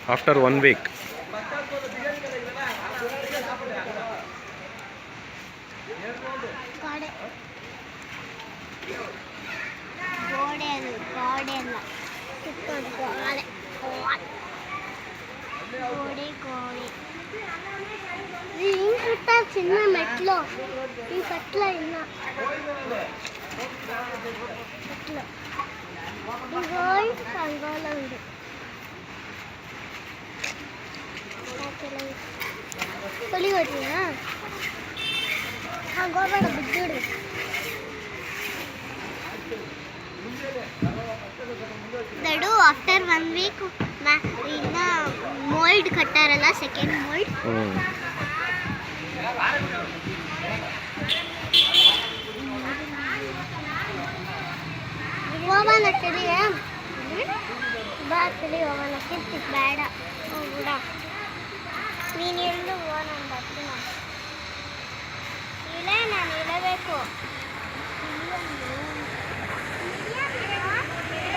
After 1 weak. ಗೋಡೆ ಅದು ಗೋಡೆ ಅಲ್ಲ ಗೋಡೆ ಗೋಡೆ ಗೋಡೆ ಹಿಂಗೆ ಕಟ್ಟ ಚಿನ್ನ ಮೆಟ್ಲು ಹಿಂಗೆ ಕಟ್ಲ ಇನ್ನ ಕಟ್ಲು ಹಿಂಗೆ ಸಂಗೋಲ ಉಂಟು ತೊಳಿ ಹೋಗ್ತೀನಾ ಹಾಂ ಗೋಬೇಡ ಬಿದ್ದುಡು ದಡು ಆಫ್ಟರ್ 1 ವೀಕ್ ಇನ್ನ ಮೋಲ್ಡ್ ಕಟ್ಟಾರಲ್ಲ ಸೆಕೆಂಡ್ ಮೋಲ್ಡ್ ಹೋಗೋಣ ತಡಿ ಬಾ ತಡಿ ಹೋಗೋಣ ಕಿರ್ತಿಕ್ ಬೇಡ ಹೋಗ್ಬಿಡ ನೀನು ಎಲ್ಲಿ ಹೋಗೋಣ ಬರ್ತೀನಿ ಇಲ್ಲೇ ನಾನು ಇರಬೇಕು